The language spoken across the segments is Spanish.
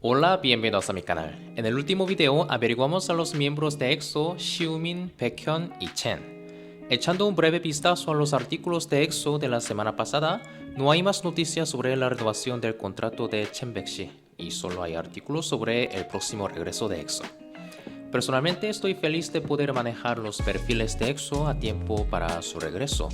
Hola, bienvenidos a mi canal. En el último video averiguamos a los miembros de EXO, Xiumin, Baekhyun y Chen. Echando un breve vistazo a los artículos de EXO de la semana pasada, no hay más noticias sobre la renovación del contrato de Chen Baekshi y solo hay artículos sobre el próximo regreso de EXO. Personalmente estoy feliz de poder manejar los perfiles de EXO a tiempo para su regreso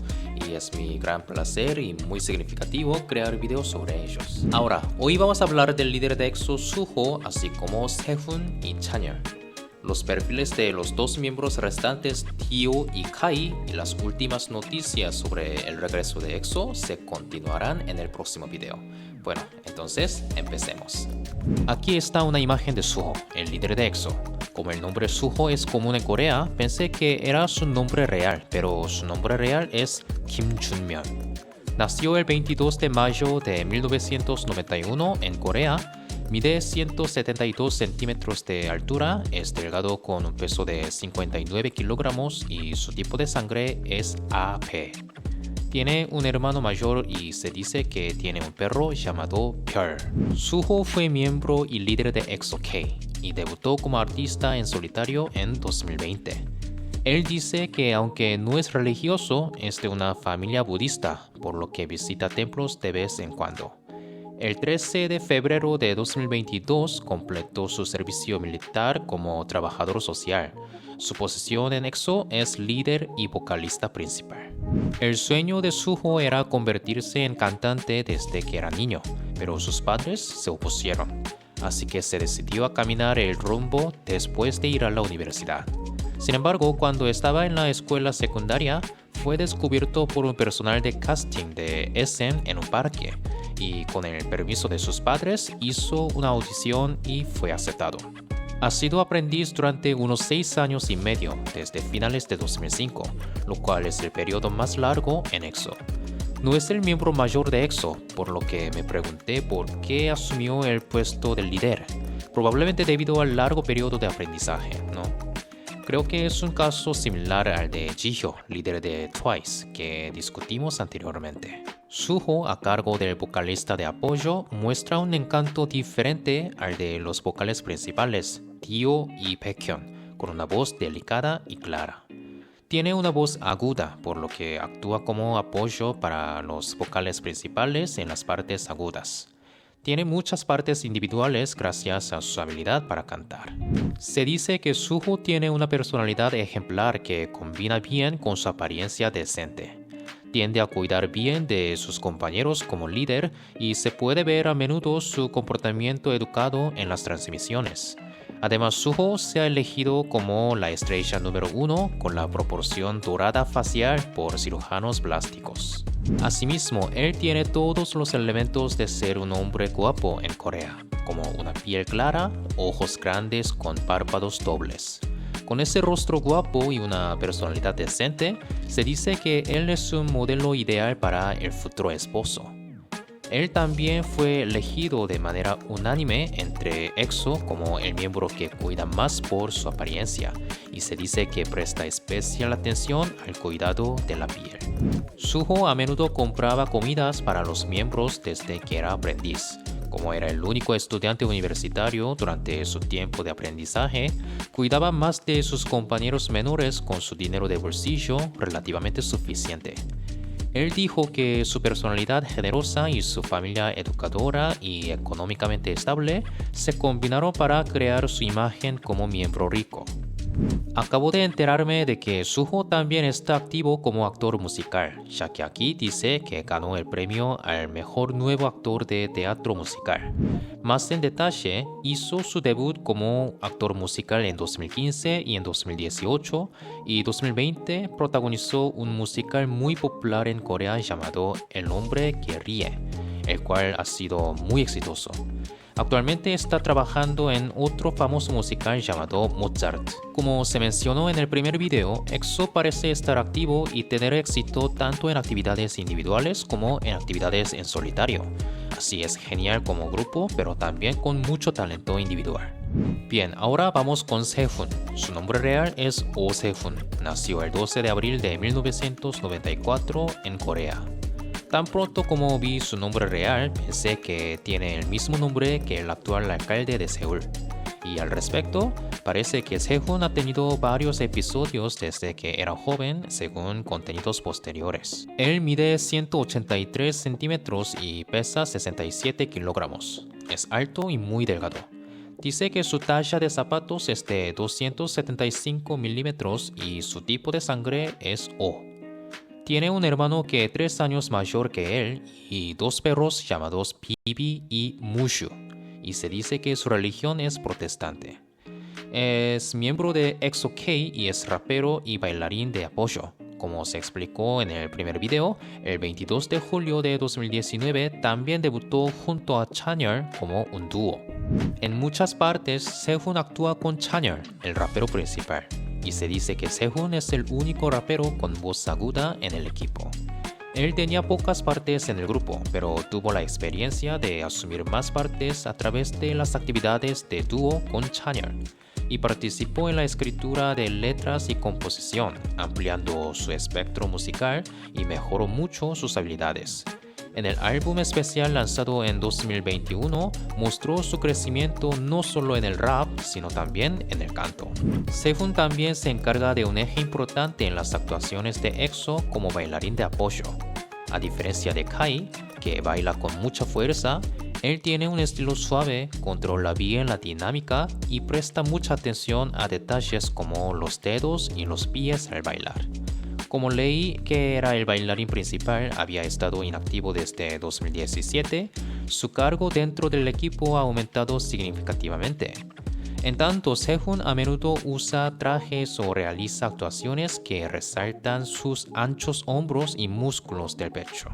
y es mi gran placer y muy significativo crear videos sobre ellos. Ahora, hoy vamos a hablar del líder de EXO Suho, así como Sehun y Chanyeol, los perfiles de los dos miembros restantes Tio y Kai y las últimas noticias sobre el regreso de EXO se continuarán en el próximo video. Bueno, entonces empecemos. Aquí está una imagen de Suho, el líder de EXO. Como el nombre Suho es común en Corea, pensé que era su nombre real, pero su nombre real es Kim Junmyeon. Nació el 22 de mayo de 1991 en Corea, mide 172 centímetros de altura, es delgado con un peso de 59 kilogramos y su tipo de sangre es AP. Tiene un hermano mayor y se dice que tiene un perro llamado Pearl. Suho fue miembro y líder de EXO-K y debutó como artista en solitario en 2020. Él dice que aunque no es religioso, es de una familia budista, por lo que visita templos de vez en cuando. El 13 de febrero de 2022 completó su servicio militar como trabajador social. Su posición en EXO es líder y vocalista principal. El sueño de Suho era convertirse en cantante desde que era niño, pero sus padres se opusieron, así que se decidió a caminar el rumbo después de ir a la universidad. Sin embargo, cuando estaba en la escuela secundaria, fue descubierto por un personal de casting de SM en un parque y con el permiso de sus padres hizo una audición y fue aceptado. Ha sido aprendiz durante unos 6 años y medio, desde finales de 2005, lo cual es el periodo más largo en EXO. No es el miembro mayor de EXO, por lo que me pregunté por qué asumió el puesto de líder, probablemente debido al largo periodo de aprendizaje, ¿no? Creo que es un caso similar al de Jihyo, líder de TWICE, que discutimos anteriormente. Suho, a cargo del vocalista de apoyo, muestra un encanto diferente al de los vocales principales, Tio y Baekhyun, con una voz delicada y clara. Tiene una voz aguda, por lo que actúa como apoyo para los vocales principales en las partes agudas. Tiene muchas partes individuales gracias a su habilidad para cantar. Se dice que Suho tiene una personalidad ejemplar que combina bien con su apariencia decente. Tiende a cuidar bien de sus compañeros como líder y se puede ver a menudo su comportamiento educado en las transmisiones. Además, Suho se ha elegido como la estrella número 1 con la proporción dorada facial por cirujanos plásticos. Asimismo, él tiene todos los elementos de ser un hombre guapo en Corea, como una piel clara, ojos grandes con párpados dobles. Con ese rostro guapo y una personalidad decente, se dice que él es un modelo ideal para el futuro esposo. Él también fue elegido de manera unánime entre EXO como el miembro que cuida más por su apariencia y se dice que presta especial atención al cuidado de la piel. Suho a menudo compraba comidas para los miembros desde que era aprendiz. Como era el único estudiante universitario durante su tiempo de aprendizaje, cuidaba más de sus compañeros menores con su dinero de bolsillo relativamente suficiente. Él dijo que su personalidad generosa y su familia educadora y económicamente estable se combinaron para crear su imagen como miembro rico. Acabo de enterarme de que Suho también está activo como actor musical, ya que aquí dice que ganó el premio al mejor nuevo actor de teatro musical. Más en detalle, hizo su debut como actor musical en 2015 y en 2018 y 2020 protagonizó un musical muy popular en Corea llamado El hombre que ríe, el cual ha sido muy exitoso. Actualmente está trabajando en otro famoso musical llamado Mozart. Como se mencionó en el primer video, EXO parece estar activo y tener éxito tanto en actividades individuales como en actividades en solitario. Así es genial como grupo, pero también con mucho talento individual. Bien, ahora vamos con Sehun. Su nombre real es Oh Sehun. Nació el 12 de abril de 1994 en Corea. Tan pronto como vi su nombre real, pensé que tiene el mismo nombre que el actual alcalde de Seúl. Y al respecto, parece que Sehun ha tenido varios episodios desde que era joven, según contenidos posteriores. Él mide 183 centímetros y pesa 67 kilogramos. Es alto y muy delgado. Dice que su talla de zapatos es de 275 milímetros y su tipo de sangre es O. Tiene un hermano que es 3 años mayor que él y 2 perros llamados Bibi y Mushu, y se dice que su religión es protestante. Es miembro de EXO-K y es rapero y bailarín de apoyo. Como se explicó en el primer video, el 22 de julio de 2019 también debutó junto a Chanyeol como un dúo. En muchas partes, Sehun actúa con Chanyeol, el rapero principal, y se dice que Sehun es el único rapero con voz aguda en el equipo. Él tenía pocas partes en el grupo, pero tuvo la experiencia de asumir más partes a través de las actividades de dúo con Chanyeol, y participó en la escritura de letras y composición, ampliando su espectro musical y mejoró mucho sus habilidades. En el álbum especial lanzado en 2021, mostró su crecimiento no solo en el rap, sino también en el canto. Sehun también se encarga de un eje importante en las actuaciones de EXO como bailarín de apoyo. A diferencia de Kai, que baila con mucha fuerza, él tiene un estilo suave, controla bien la dinámica y presta mucha atención a detalles como los dedos y los pies al bailar. Como leí que era el bailarín principal, había estado inactivo desde 2017, su cargo dentro del equipo ha aumentado significativamente. En tanto, Sehun a menudo usa trajes o realiza actuaciones que resaltan sus anchos hombros y músculos del pecho.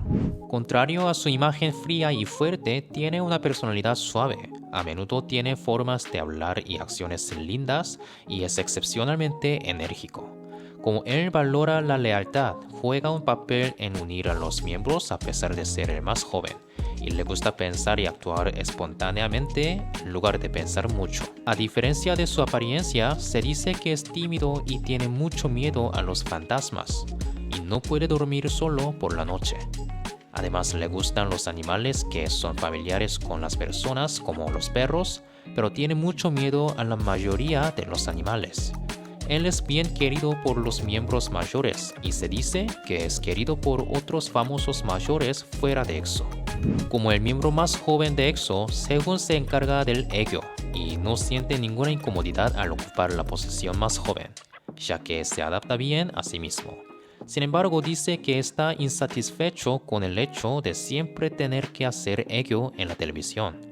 Contrario a su imagen fría y fuerte, tiene una personalidad suave. A menudo tiene formas de hablar y acciones lindas y es excepcionalmente enérgico. Como él valora la lealtad, juega un papel en unir a los miembros a pesar de ser el más joven, y le gusta pensar y actuar espontáneamente en lugar de pensar mucho. A diferencia de su apariencia, se dice que es tímido y tiene mucho miedo a los fantasmas, y no puede dormir solo por la noche. Además, le gustan los animales que son familiares con las personas, como los perros, pero tiene mucho miedo a la mayoría de los animales. Él es bien querido por los miembros mayores y se dice que es querido por otros famosos mayores fuera de EXO. Como el miembro más joven de EXO, Sehun se encarga del 애교 y no siente ninguna incomodidad al ocupar la posición más joven, ya que se adapta bien a sí mismo. Sin embargo, dice que está insatisfecho con el hecho de siempre tener que hacer 애교 en la televisión.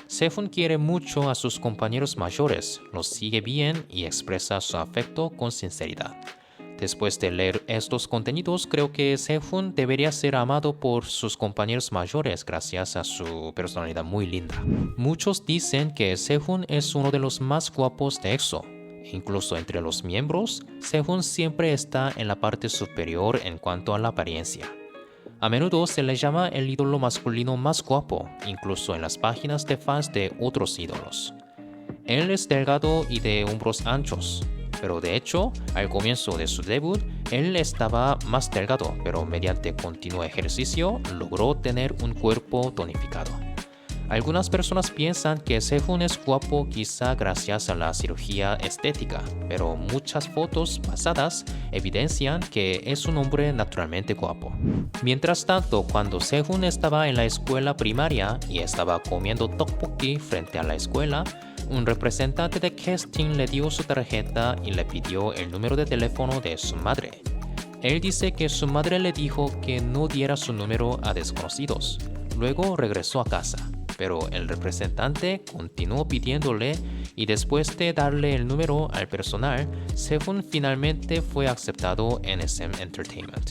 Sehun quiere mucho a sus compañeros mayores, los sigue bien y expresa su afecto con sinceridad. Después de leer estos contenidos, creo que Sehun debería ser amado por sus compañeros mayores gracias a su personalidad muy linda. Muchos dicen que Sehun es uno de los más guapos de EXO. Incluso entre los miembros, Sehun siempre está en la parte superior en cuanto a la apariencia. A menudo se le llama el ídolo masculino más guapo, incluso en las páginas de fans de otros ídolos. Él es delgado y de hombros anchos, pero de hecho, al comienzo de su debut, él estaba más delgado, pero mediante continuo ejercicio logró tener un cuerpo tonificado. Algunas personas piensan que Sehun es guapo quizá gracias a la cirugía estética, pero muchas fotos pasadas evidencian que es un hombre naturalmente guapo. Mientras tanto, cuando Sehun estaba en la escuela primaria y estaba comiendo tteokbokki frente a la escuela, un representante de casting le dio su tarjeta y le pidió el número de teléfono de su madre. Él dice que su madre le dijo que no diera su número a desconocidos. Luego regresó a casa, pero el representante continuó pidiéndole y después de darle el número al personal, Sehun finalmente fue aceptado en SM Entertainment.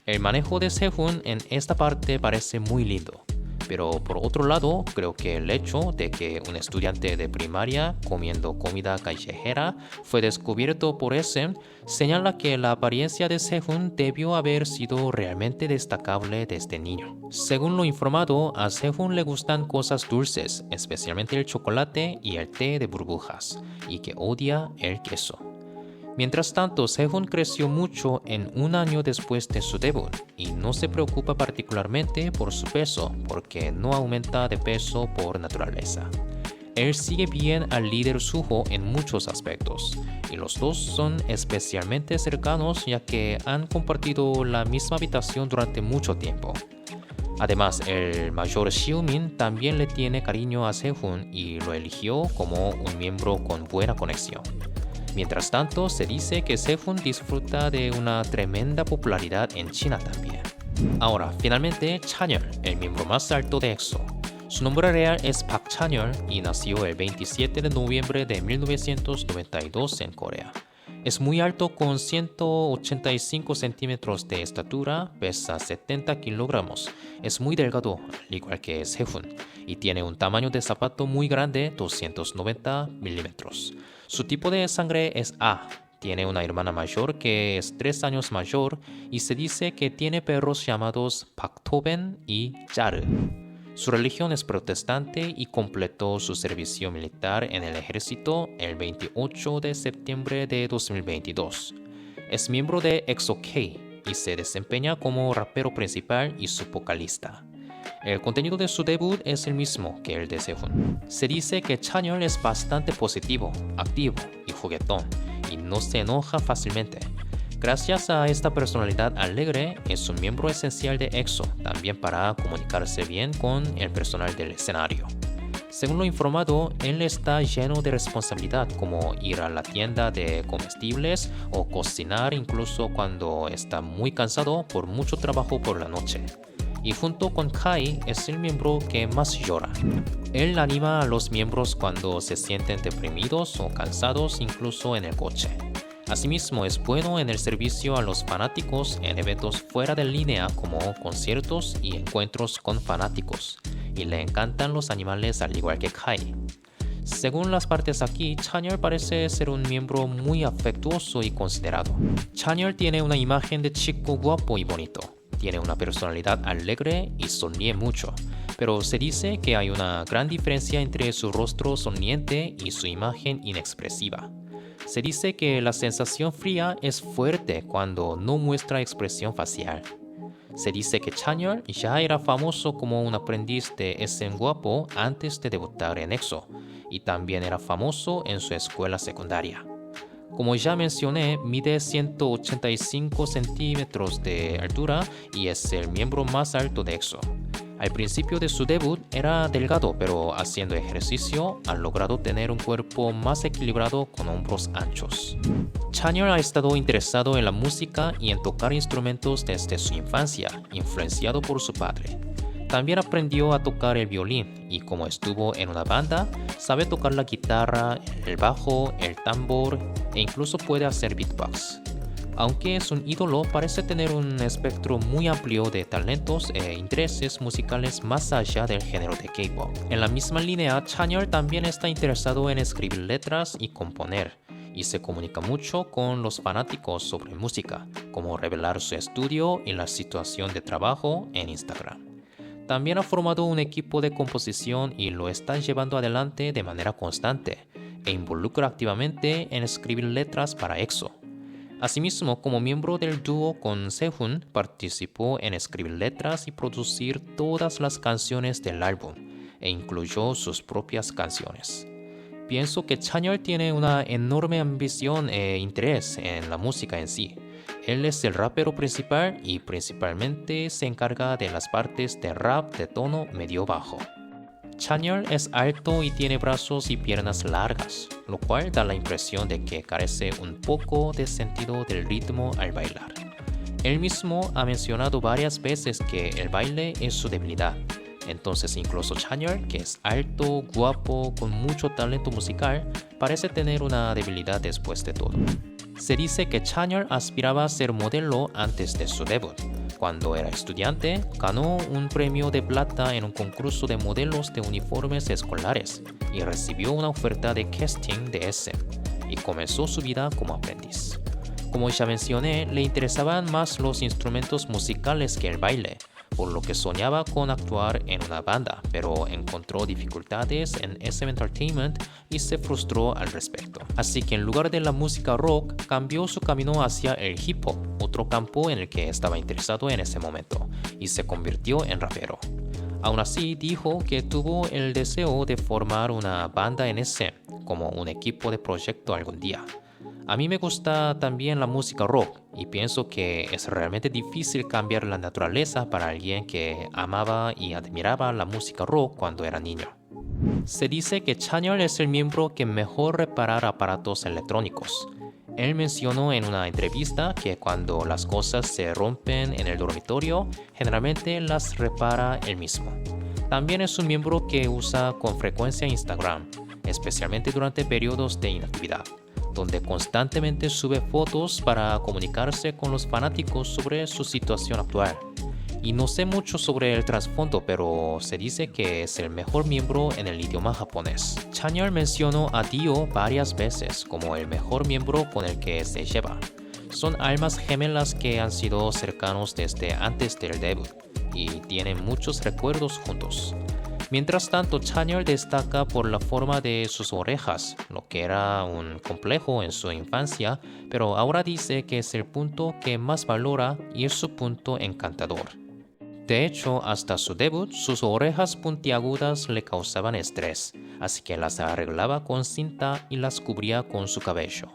El manejo de Sehun en esta parte parece muy lindo. Pero por otro lado, creo que el hecho de que un estudiante de primaria comiendo comida callejera fue descubierto por SM señala que la apariencia de Sehun debió haber sido realmente destacable desde niño. Según lo informado, a Sehun le gustan cosas dulces, especialmente el chocolate y el té de burbujas, y que odia el queso. Mientras tanto, Sehun creció mucho en un año después de su debut y no se preocupa particularmente por su peso porque no aumenta de peso por naturaleza. Él sigue bien al líder Suho en muchos aspectos y los dos son especialmente cercanos ya que han compartido la misma habitación durante mucho tiempo. Además, el mayor Xiumin también le tiene cariño a Sehun y lo eligió como un miembro con buena conexión. Mientras tanto, se dice que Sehun disfruta de una tremenda popularidad en China también. Ahora, finalmente, Chanyeol, el miembro más alto de EXO. Su nombre real es Park Chanyeol y nació el 27 de noviembre de 1992 en Corea. Es muy alto con 185 centímetros de estatura, pesa 70 kilogramos, es muy delgado, al igual que Sehun, y tiene un tamaño de zapato muy grande, 290 milímetros. Su tipo de sangre es A. Tiene una hermana mayor que es 3 años mayor y se dice que tiene perros llamados Paktoben y Jaru. Su religión es protestante y completó su servicio militar en el ejército el 28 de septiembre de 2022. Es miembro de EXO-K y se desempeña como rapero principal y su vocalista. El contenido de su debut es el mismo que el de Sehun. Se dice que Chanyeol es bastante positivo, activo y juguetón y no se enoja fácilmente. Gracias a esta personalidad alegre, es un miembro esencial de EXO, también para comunicarse bien con el personal del escenario. Según lo informado, él está lleno de responsabilidad, como ir a la tienda de comestibles o cocinar incluso cuando está muy cansado por mucho trabajo por la noche. Y junto con Kai es el miembro que más llora. Él anima a los miembros cuando se sienten deprimidos o cansados, incluso en el coche. Asimismo, es bueno en el servicio a los fanáticos en eventos fuera de línea como conciertos y encuentros con fanáticos, y le encantan los animales al igual que Kai. Según las partes aquí, Chanyeol parece ser un miembro muy afectuoso y considerado. Chanyeol tiene una imagen de chico guapo y bonito. Tiene una personalidad alegre y sonríe mucho, pero se dice que hay una gran diferencia entre su rostro sonriente y su imagen inexpresiva. Se dice que la sensación fría es fuerte cuando no muestra expresión facial. Se dice que Chanyeol ya era famoso como un aprendiz de SM guapo antes de debutar en EXO, y también era famoso en su escuela secundaria. Como ya mencioné, mide 185 centímetros de altura y es el miembro más alto de EXO. Al principio de su debut era delgado, pero haciendo ejercicio ha logrado tener un cuerpo más equilibrado con hombros anchos. Chanyeol ha estado interesado en la música y en tocar instrumentos desde su infancia, influenciado por su padre. También aprendió a tocar el violín y como estuvo en una banda, sabe tocar la guitarra, el bajo, el tambor e incluso puede hacer beatbox. Aunque es un ídolo, parece tener un espectro muy amplio de talentos e intereses musicales más allá del género de K-pop. En la misma línea, Chanyeol también está interesado en escribir letras y componer, y se comunica mucho con los fanáticos sobre música, como revelar su estudio y la situación de trabajo en Instagram. También ha formado un equipo de composición y lo está llevando adelante de manera constante, e involucra activamente en escribir letras para EXO. Asimismo, como miembro del dúo con Sehun, participó en escribir letras y producir todas las canciones del álbum, e incluyó sus propias canciones. Pienso que Chanyeol tiene una enorme ambición e interés en la música en sí. Él es el rapero principal y principalmente se encarga de las partes de rap de tono medio-bajo. Chanyeol es alto y tiene brazos y piernas largas, lo cual da la impresión de que carece un poco de sentido del ritmo al bailar. Él mismo ha mencionado varias veces que el baile es su debilidad. Entonces incluso Chanyeol, que es alto, guapo, con mucho talento musical, parece tener una debilidad después de todo. Se dice que Chanyeol aspiraba a ser modelo antes de su debut. Cuando era estudiante, ganó un premio de plata en un concurso de modelos de uniformes escolares y recibió una oferta de casting de SM y comenzó su vida como aprendiz. Como ya mencioné, le interesaban más los instrumentos musicales que el baile, por lo que soñaba con actuar en una banda, pero encontró dificultades en SM Entertainment y se frustró al respecto. Así que en lugar de la música rock, cambió su camino hacia el hip hop, otro campo en el que estaba interesado en ese momento, y se convirtió en rapero. Aún así, dijo que tuvo el deseo de formar una banda en SM, como un equipo de proyecto algún día. A mí me gusta también la música rock y pienso que es realmente difícil cambiar la naturaleza para alguien que amaba y admiraba la música rock cuando era niño. Se dice que Chanyeol es el miembro que mejor repara aparatos electrónicos. Él mencionó en una entrevista que cuando las cosas se rompen en el dormitorio, generalmente las repara él mismo. También es un miembro que usa con frecuencia Instagram, especialmente durante periodos de inactividad, donde constantemente sube fotos para comunicarse con los fanáticos sobre su situación actual. Y no sé mucho sobre el trasfondo, pero se dice que es el mejor miembro en el idioma japonés. Chanyeol mencionó a Dio varias veces como el mejor miembro con el que se lleva. Son almas gemelas que han sido cercanos desde antes del debut y tienen muchos recuerdos juntos. Mientras tanto, Chanyeol destaca por la forma de sus orejas, lo que era un complejo en su infancia, pero ahora dice que es el punto que más valora y es su punto encantador. De hecho, hasta su debut, sus orejas puntiagudas le causaban estrés, así que las arreglaba con cinta y las cubría con su cabello.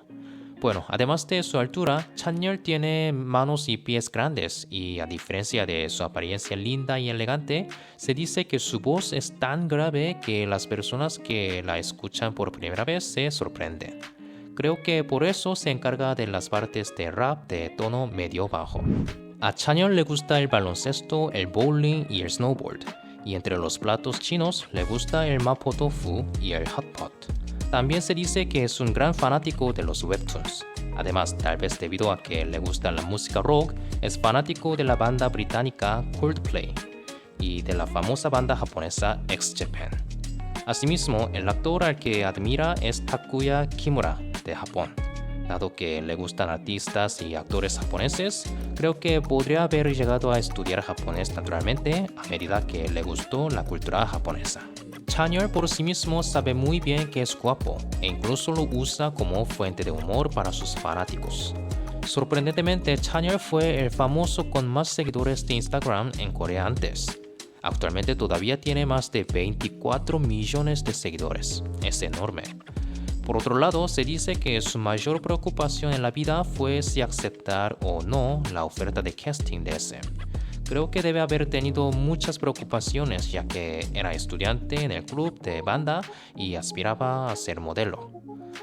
Bueno, además de su altura, Chanyeol tiene manos y pies grandes y a diferencia de su apariencia linda y elegante, se dice que su voz es tan grave que las personas que la escuchan por primera vez se sorprenden. Creo que por eso se encarga de las partes de rap de tono medio bajo. A Chanyeol le gusta el baloncesto, el bowling y el snowboard, y entre los platos chinos le gusta el mapo tofu y el hot pot. También se dice que es un gran fanático de los webtoons. Además, tal vez debido a que le gusta la música rock, es fanático de la banda británica Coldplay y de la famosa banda japonesa X Japan. Asimismo, el actor al que admira es Takuya Kimura de Japón. Dado que le gustan artistas y actores japoneses, creo que podría haber llegado a estudiar japonés naturalmente a medida que le gustó la cultura japonesa. Chanyeol por sí mismo sabe muy bien que es guapo e incluso lo usa como fuente de humor para sus fanáticos. Sorprendentemente, Chanyeol fue el famoso con más seguidores de Instagram en Corea antes. Actualmente todavía tiene más de 24 millones de seguidores. Es enorme. Por otro lado, se dice que su mayor preocupación en la vida fue si aceptar o no la oferta de casting de SM. Creo que debe haber tenido muchas preocupaciones ya que era estudiante en el club de banda y aspiraba a ser modelo.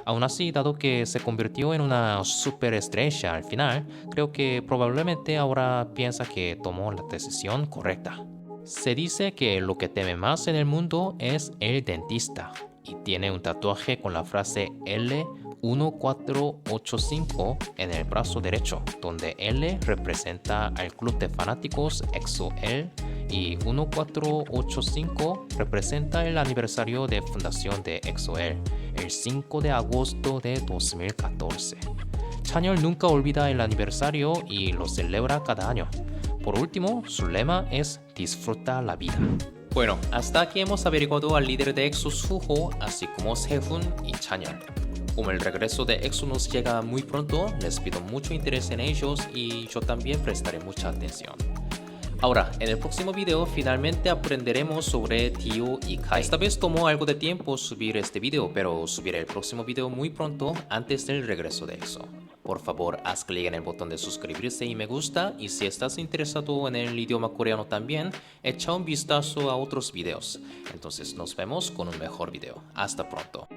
Aún así, dado que se convirtió en una superestrella al final, creo que probablemente ahora piensa que tomó la decisión correcta. Se dice que lo que teme más en el mundo es el dentista y tiene un tatuaje con la frase L1485 en el brazo derecho, donde L representa al club de fanáticos EXO-L y 1485 representa el aniversario de fundación de EXO-L, el 5 de agosto de 2014. Chanyeol nunca olvida el aniversario y lo celebra cada año. Por último, su lema es Disfruta la vida. Bueno, hasta aquí hemos averiguado al líder de EXO Suho, así como Sehun y Chanyeol. Como el regreso de EXO nos llega muy pronto, les pido mucho interés en ellos y yo también prestaré mucha atención. Ahora, en el próximo video finalmente aprenderemos sobre Dio y Kai. Esta vez tomó algo de tiempo subir este video, pero subiré el próximo video muy pronto antes del regreso de EXO. Por favor, haz clic en el botón de suscribirse y me gusta, y si estás interesado en el idioma coreano también, echa un vistazo a otros videos. Entonces nos vemos con un mejor video. Hasta pronto.